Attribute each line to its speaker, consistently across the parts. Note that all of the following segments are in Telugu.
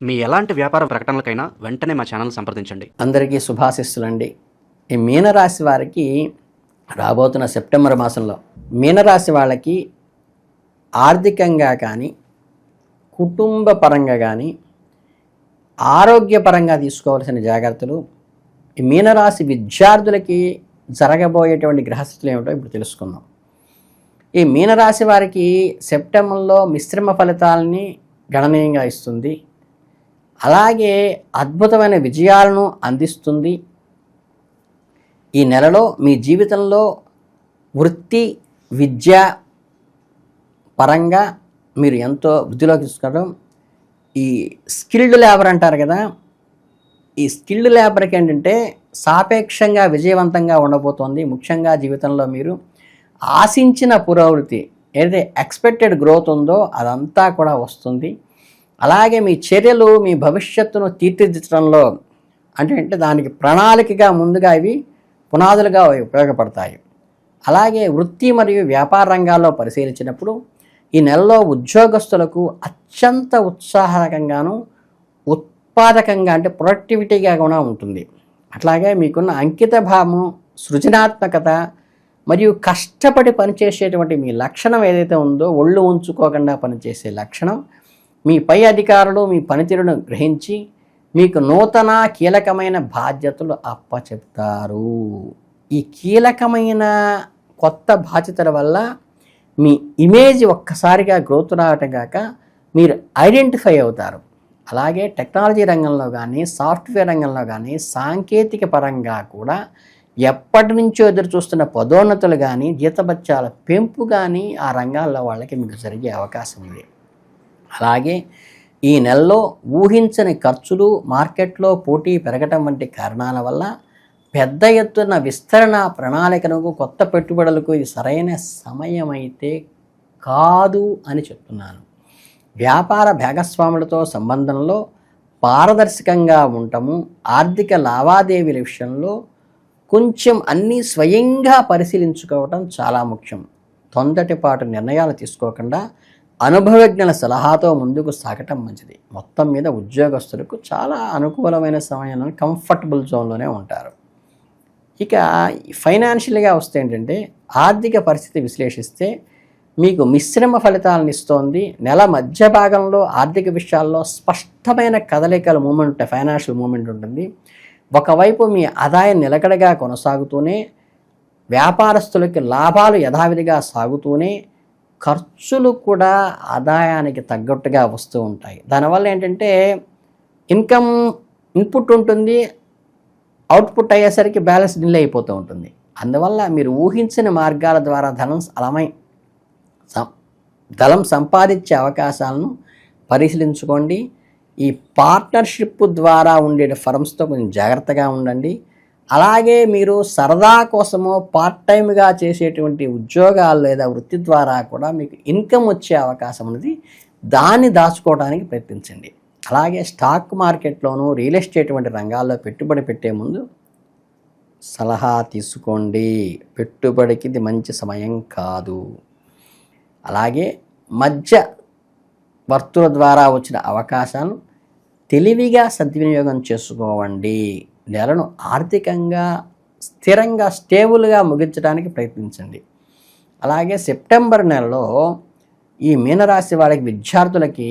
Speaker 1: మీ ఎలాంటి వ్యాపార ప్రకటనలకైనా వెంటనే మా ఛానల్ సంప్రదించండి.
Speaker 2: అందరికీ శుభాశిస్సులండి. ఈ మీనరాశి వారికి రాబోతున్న సెప్టెంబర్ మాసంలో మీనరాశి వాళ్ళకి ఆర్థికంగా కానీ, కుటుంబ పరంగా కానీ, ఆరోగ్యపరంగా తీసుకోవాల్సిన జాగ్రత్తలు, ఈ మీనరాశి విద్యార్థులకి జరగబోయేటువంటి గ్రహస్థితులు ఏమిటో ఇప్పుడు తెలుసుకుందాం. ఈ మీనరాశి వారికి సెప్టెంబర్లో మిశ్రమ ఫలితాలని గణనీయంగా ఇస్తుంది. అలాగే అద్భుతమైన విజయాలను అందిస్తుంది. ఈ నెలలో మీ జీవితంలో వృత్తి, విద్య పరంగా మీరు ఎంతో వృద్ధిలోకి తీసుకోవడం. ఈ స్కిల్డ్ లేబర్ అంటారు కదా, ఈ స్కిల్డ్ లేబర్కి ఏంటంటే సాపేక్షంగా విజయవంతంగా ఉండబోతోంది. ముఖ్యంగా జీవితంలో మీరు ఆశించిన పురోగతి ఏదైతే ఎక్స్పెక్టెడ్ గ్రోత్ ఉందో అదంతా కూడా వస్తుంది. అలాగే మీ చర్యలు మీ భవిష్యత్తును తీర్చిదిద్దడంలో అంటే దానికి ప్రణాళికగా ముందుగా ఇవి పునాదులుగా ఉపయోగపడతాయి. అలాగే వృత్తి మరియు వ్యాపార రంగాల్లో పరిశీలించినప్పుడు ఈ నెలలో ఉద్యోగస్తులకు అత్యంత ఉత్సాహకంగాను ఉత్పాదకంగా అంటే ప్రొడక్టివిటీగా కూడా ఉంటుంది. అట్లాగే మీకున్న అంకిత భావం, సృజనాత్మకత మరియు కష్టపడి పనిచేసేటువంటి మీ లక్షణం ఏదైతే ఉందో, ఒళ్ళు ఉంచుకోకుండా పనిచేసే లక్షణం, మీ పై అధికారులు మీ పనితీరును గ్రహించి మీకు నూతన కీలకమైన బాధ్యతలు అప్పచెప్తారు. ఈ కీలకమైన కొత్త బాధ్యతల వల్ల మీ ఇమేజ్ ఒక్కసారిగా గ్రోత్ రావటం కాక మీరు ఐడెంటిఫై అవుతారు. అలాగే టెక్నాలజీ రంగంలో కానీ, సాఫ్ట్వేర్ రంగంలో కానీ, సాంకేతిక పరంగా కూడా ఎప్పటి నుంచో ఎదురు చూస్తున్న పదోన్నతులు కానీ, జీతభత్యాల పెంపు కానీ ఆ రంగాల్లో వాళ్ళకి మీకు జరిగే అవకాశం ఉంది. అలాగే ఈ నెలలో ఊహించని ఖర్చులు, మార్కెట్లో పోటీ పెరగటం వంటి కారణాల వల్ల పెద్ద ఎత్తున విస్తరణ ప్రణాళికలకు, కొత్త పెట్టుబడులకు ఇది సరైన సమయం అయితే కాదు అని చెప్తున్నాను. వ్యాపార భాగస్వాములతో సంబంధంలో పారదర్శకంగా ఉండటము, ఆర్థిక లావాదేవీల విషయంలో కొంచెం అన్నీ స్వయంగా పరిశీలించుకోవటం చాలా ముఖ్యం. తొందరపాటు నిర్ణయాలు తీసుకోకుండా అనుభవజ్ఞుల సలహాతో ముందుకు సాగటం మంచిది. మొత్తం మీద ఉద్యోగస్తులకు చాలా అనుకూలమైన సమయంలో కంఫర్టబుల్ జోన్లోనే ఉంటారు. ఇక ఫైనాన్షియల్గా వస్తే ఏంటంటే ఆర్థిక పరిస్థితి విశ్లేషిస్తే మీకు మిశ్రమ ఫలితాలను ఇస్తోంది. నెల మధ్య భాగంలో ఆర్థిక విషయాల్లో స్పష్టమైన కదలికల మూమెంట్, ఫైనాన్షియల్ మూమెంట్ ఉంటుంది. ఒకవైపు మీ ఆదాయం నిలకడగా కొనసాగుతూనే, వ్యాపారస్తులకి లాభాలు యథావిధిగా సాగుతూనే, ఖర్చులు కూడా ఆదాయానికి తగ్గట్టుగా వస్తూ ఉంటాయి. దానివల్ల ఏంటంటే ఇన్కమ్ ఇన్పుట్ ఉంటుంది, అవుట్పుట్ అయ్యేసరికి బ్యాలెన్స్ డిలే అయిపోతూ ఉంటుంది. అందువల్ల మీరు ఊహించిన మార్గాల ద్వారా ధనం సంపాదించే అవకాశాలను పరిశీలించుకోండి. ఈ పార్ట్నర్షిప్ ద్వారా ఉండే ఫర్మ్స్తో కొంచెం జాగ్రత్తగా ఉండండి. అలాగే మీరు సరదా కోసమో పార్ట్ టైమ్గా చేసేటువంటి ఉద్యోగాలు లేదా వృత్తి ద్వారా కూడా మీకు ఇన్కమ్ వచ్చే అవకాశం ఉన్నది. దాన్ని దాచుకోవడానికి ప్రయత్నించండి. అలాగే స్టాక్ మార్కెట్లోనూ, రియల్ ఎస్టేట్ వంటి రంగాల్లో పెట్టుబడి పెట్టే ముందు సలహా తీసుకోండి. పెట్టుబడికి ఇది మంచి సమయం కాదు. అలాగే మధ్య వర్తుల ద్వారా వచ్చిన అవకాశాలను తెలివిగా సద్వినియోగం చేసుకోవండి. నెలను ఆర్థికంగా స్థిరంగా, స్టేబుల్గా ముగించడానికి ప్రయత్నించండి. అలాగే సెప్టెంబర్ నెలలో ఈ మీనరాశి వాళ్ళకి విద్యార్థులకి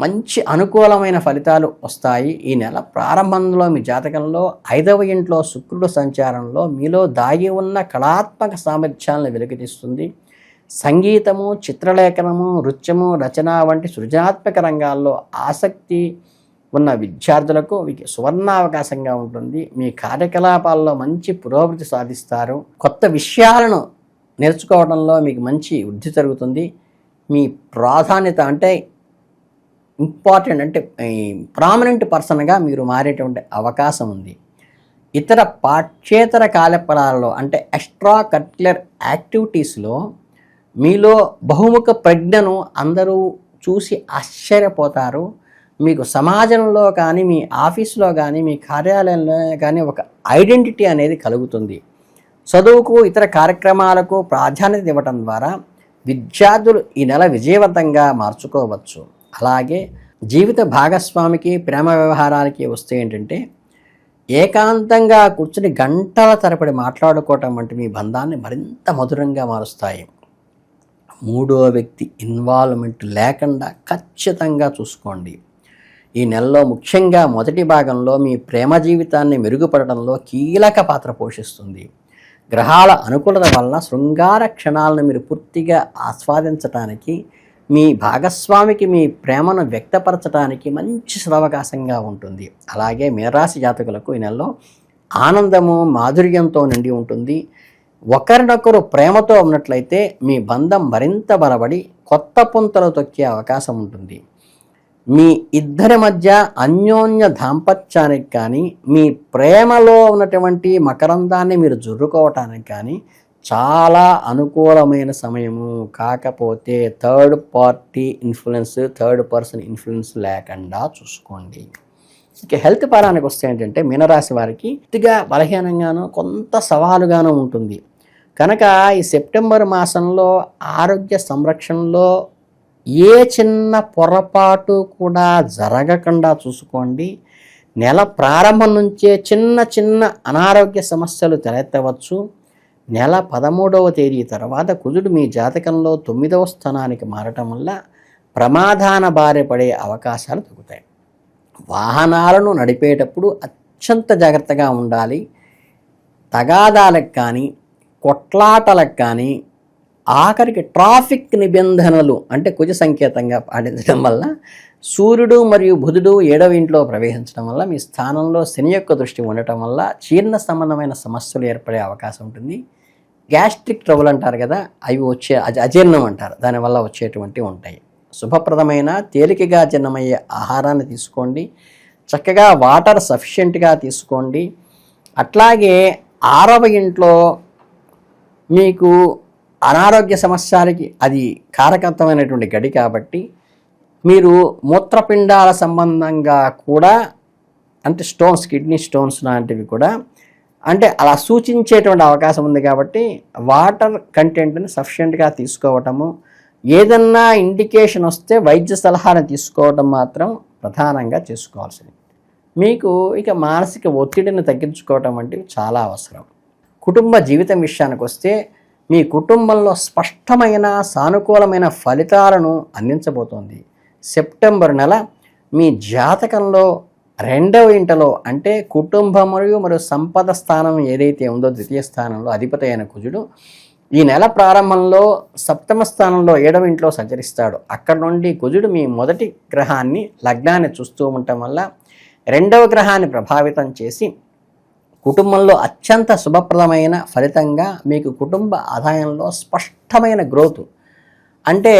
Speaker 2: మంచి అనుకూలమైన ఫలితాలు వస్తాయి. ఈ నెల ప్రారంభంలో మీ జాతకంలో 5వ ఇంట్లో శుక్రుడు సంచారంలో మీలో దాగి ఉన్న కళాత్మక సామర్థ్యాలను వెలికితీస్తుంది. సంగీతము, చిత్రలేఖనము, నృత్యము, రచన వంటి సృజనాత్మక రంగాల్లో ఆసక్తి ఉన్న విద్యార్థులకు సువర్ణావకాశంగా ఉంటుంది. మీ కార్యకలాపాల్లో మంచి పురోగతి సాధిస్తారు. కొత్త విషయాలను నేర్చుకోవడంలో మీకు మంచి వృద్ధి జరుగుతుంది. మీ ప్రాధాన్యత అంటే ఇంపార్టెంట్ అంటే ప్రామినెంట్ పర్సన్గా మీరు మారేటువంటి అవకాశం ఉంది. ఇతర పాఠ్యేతర కార్యకలాపాలలో అంటే ఎక్స్ట్రా కరిక్యులర్ యాక్టివిటీస్లో మీలో బహుముఖ ప్రజ్ఞను అందరూ చూసి ఆశ్చర్యపోతారు. మీకు సమాజంలో కానీ, మీ ఆఫీసులో కానీ, మీ కార్యాలయంలో కానీ ఒక ఐడెంటిటీ అనేది కలుగుతుంది. చదువుకు, ఇతర కార్యక్రమాలకు ప్రాధాన్యత ఇవ్వటం ద్వారా విద్యార్థులు ఈ నెల విజయవంతంగా మార్చుకోవచ్చు. అలాగే జీవిత భాగస్వామికి ప్రేమ వ్యవహారాలకి వస్తే ఏంటంటే ఏకాంతంగా కూర్చుని గంటల తరబడి మాట్లాడుకోవటం వంటి మీ బంధాన్ని మరింత మధురంగా మారుస్తాయి. మూడో వ్యక్తి ఇన్వాల్వ్మెంట్ లేకుండా ఖచ్చితంగా చూసుకోండి. ఈ నెలలో ముఖ్యంగా మొదటి భాగంలో మీ ప్రేమ జీవితాన్ని మెరుగుపడడంలో కీలక పాత్ర పోషిస్తుంది. గ్రహాల అనుకూలత వలన శృంగార క్షణాలను మీరు పూర్తిగా ఆస్వాదించడానికి, మీ భాగస్వామికి మీ ప్రేమను వ్యక్తపరచడానికి మంచి సదవకాశంగా ఉంటుంది. అలాగే మీనరాశి జాతకులకు ఈ నెలలో ఆనందము మాధుర్యంతో నిండి ఉంటుంది. ఒకరినొకరు ప్రేమతో ఉన్నట్లయితే మీ బంధం మరింత బలపడి కొత్త పుంతలు తొక్కే అవకాశం ఉంటుంది. మీ ఇద్దరి మధ్య అన్యోన్య దాంపత్యానికి కానీ, మీ ప్రేమలో ఉన్నటువంటి మకరందాన్ని మీరు జుర్రుకోవటానికి కానీ చాలా అనుకూలమైన సమయము. కాకపోతే థర్డ్ పర్సన్ ఇన్ఫ్లుయెన్స్ లేకుండా చూసుకోండి. ఇక హెల్త్ పరానికి వస్తే ఏంటంటే మీనరాశి వారికి కొద్దిగా బలహీనంగాను కొంత సవాలుగాను ఉంటుంది. కనుక ఈ సెప్టెంబర్ మాసంలో ఆరోగ్య సంరక్షణలో ఏ చిన్న పొరపాటు కూడా జరగకుండా చూసుకోండి. నెల ప్రారంభం నుంచే చిన్న చిన్న అనారోగ్య సమస్యలు తలెత్తవచ్చు. నెల 13వ తేదీ తర్వాత కుజుడు మీ జాతకంలో 9వ స్థానానికి మారటం వల్ల ప్రమాదాన బారి పడే అవకాశాలు తగ్గుతాయి. వాహనాలను నడిపేటప్పుడు అత్యంత జాగ్రత్తగా ఉండాలి. తగాదాలకు కానీ, కొట్లాటలకు కానీ, ఆఖరికి ట్రాఫిక్ నిబంధనలు అంటే కుజ సంకేతంగా పాటించడం వల్ల సూర్యుడు మరియు బుధుడు 7వ ఇంట్లో ప్రవేశించడం వల్ల మీ స్థానంలో శని యొక్క దృష్టి ఉండటం వల్ల జీర్ణ సంబంధమైన సమస్యలు ఏర్పడే అవకాశం ఉంటుంది. గ్యాస్ట్రిక్ ట్రబుల్ అంటారు కదా, అవి వచ్చే అజీర్ణం అంటారు, దానివల్ల వచ్చేటువంటివి ఉంటాయి. శుభప్రదమైన తేలికగా జీర్ణమయ్యే ఆహారాన్ని తీసుకోండి. చక్కగా వాటర్ సఫిషియెంట్గా తీసుకోండి. అట్లాగే 6వ ఇంట్లో మీకు అనారోగ్య సమస్యలకి అది కారకత్వమైనటువంటి గడి కాబట్టి మీరు మూత్రపిండాల సంబంధంగా కూడా అంటే స్టోన్స్, కిడ్నీ స్టోన్స్ లాంటివి కూడా అంటే అలా సూచించేటువంటి అవకాశం ఉంది. కాబట్టి వాటర్ కంటెంట్ని సఫిషియెంట్గా తీసుకోవటము, ఏదన్నా ఇండికేషన్ వస్తే వైద్య సలహాను తీసుకోవటం మాత్రం ప్రధానంగా చేసుకోవాల్సింది. మీకు ఇక మానసిక ఒత్తిడిని తగ్గించుకోవటం వంటివి చాలా అవసరం. కుటుంబ జీవితం విషయానికి వస్తే మీ కుటుంబంలో స్పష్టమైన సానుకూలమైన ఫలితాలను అందించబోతోంది. సెప్టెంబర్ నెల మీ జాతకంలో 2వ ఇంటలో అంటే కుటుంబం మరియు సంపద స్థానం ఏదైతే ఉందో ద్వితీయ స్థానంలో అధిపతి అయిన కుజుడు ఈ నెల ప్రారంభంలో 7వ స్థానంలో 7వ ఇంట్లో సంచరిస్తాడు. అక్కడ నుండి కుజుడు మీ మొదటి గ్రహాన్ని లగ్నాన్ని చూస్తూ ఉండటం వల్ల 2వ గ్రహాన్ని ప్రభావితం చేసి కుటుంబంలో అత్యంత శుభప్రదమైన ఫలితంగా మీకు కుటుంబ ఆదాయంలో స్పష్టమైన గ్రోత్ అంటే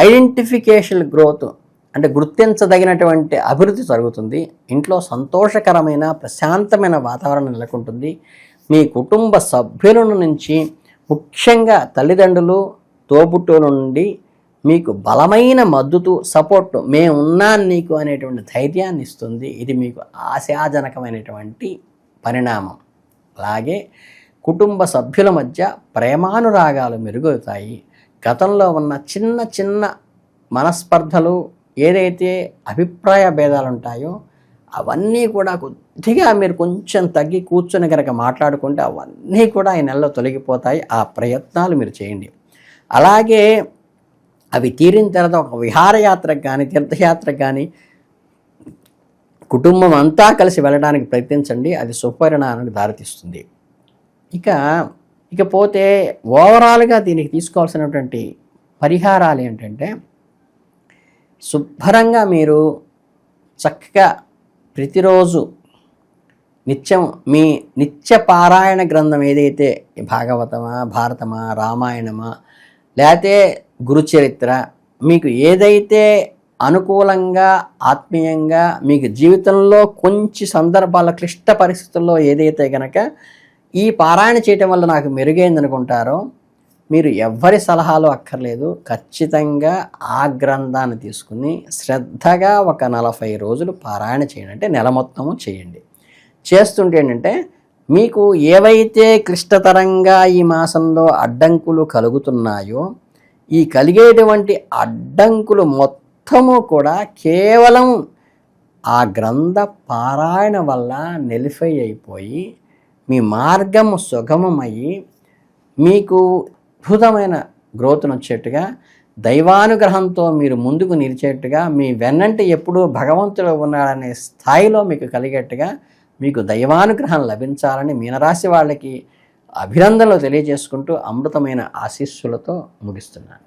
Speaker 2: ఐడెంటిఫికేషన్ గ్రోత్ అంటే గుర్తించదగినటువంటి అభివృద్ధి జరుగుతుంది. ఇంట్లో సంతోషకరమైన ప్రశాంతమైన వాతావరణం నెలకొంటుంది. మీ కుటుంబ సభ్యుల నుంచి ముఖ్యంగా తల్లిదండ్రులు, తోబుట్టువుల నుండి మీకు బలమైన మద్దతు, సపోర్ట్, మేము ఉన్నాను నీకు అనేటువంటి ధైర్యాన్ని ఇస్తుంది. ఇది మీకు ఆశాజనకమైనటువంటి పరిణామం. అలాగే కుటుంబ సభ్యుల మధ్య ప్రేమానురాగాలు మెరుగవుతాయి. గతంలో ఉన్న చిన్న చిన్న మనస్పర్ధలు, ఏదైతే అభిప్రాయ భేదాలు ఉంటాయో అవన్నీ కూడా కొద్దిగా మీరు కొంచెం తగ్గి కూర్చొని కనుక మాట్లాడుకుంటే అవన్నీ కూడా ఈ నెలలో తొలగిపోతాయి. ఆ ప్రయత్నాలు మీరు చేయండి. అలాగే అవి తీరిన తర్వాత ఒక విహారయాత్రకు కానీ, తీర్థయాత్రకు కానీ కుటుంబం అంతా కలిసి వెళ్ళడానికి ప్రయత్నించండి. అది సుపరిణామానికి దారితీస్తుంది. ఇకపోతే ఓవరాల్గా దీనికి తీసుకోవాల్సినటువంటి పరిహారాలు ఏంటంటే శుభ్రంగా మీరు చక్కగా ప్రతిరోజు నిత్యం మీ నిత్య పారాయణ గ్రంథం ఏదైతే భాగవతమా, భారతమా, రామాయణమా, లేకపోతే గురుచరిత్ర మీకు ఏదైతే అనుకూలంగా ఆత్మీయంగా మీకు జీవితంలో కొంచెం సందర్భాల క్లిష్ట పరిస్థితుల్లో ఏదైతే కనుక ఈ పారాయణ చేయటం వల్ల నాకు మెరుగైందనుకుంటారో మీరు ఎవ్వరి సలహాలు అక్కర్లేదు. ఖచ్చితంగా ఆ గ్రంథాన్ని తీసుకుని శ్రద్ధగా ఒక 40 రోజులు పారాయణ చేయండి. అంటే నెల మొత్తము చేయండి. చేస్తుంటే ఏంటంటే మీకు ఏవైతే క్లిష్టతరంగా ఈ మాసంలో అడ్డంకులు కలుగుతున్నాయో ఈ కలిగేటువంటి అడ్డంకులు మొత్తం మొత్తము కూడా కేవలం ఆ గ్రంథ పారాయణ వల్ల నిలిఫై అయిపోయి మీ మార్గము సుగమమయ్యి మీకు అద్భుతమైన గ్రోత్ను వచ్చేట్టుగా, దైవానుగ్రహంతో మీరు ముందుకు నిలిచేట్టుగా, మీ వెన్నంటి ఎప్పుడూ భగవంతుడు ఉన్నాడనే స్థాయిలో మీకు కలిగేట్టుగా మీకు దైవానుగ్రహం లభించాలని మీనరాశి వాళ్ళకి అభినందనలు తెలియజేసుకుంటూ అమృతమైన ఆశీస్సులతో ముగిస్తున్నాను.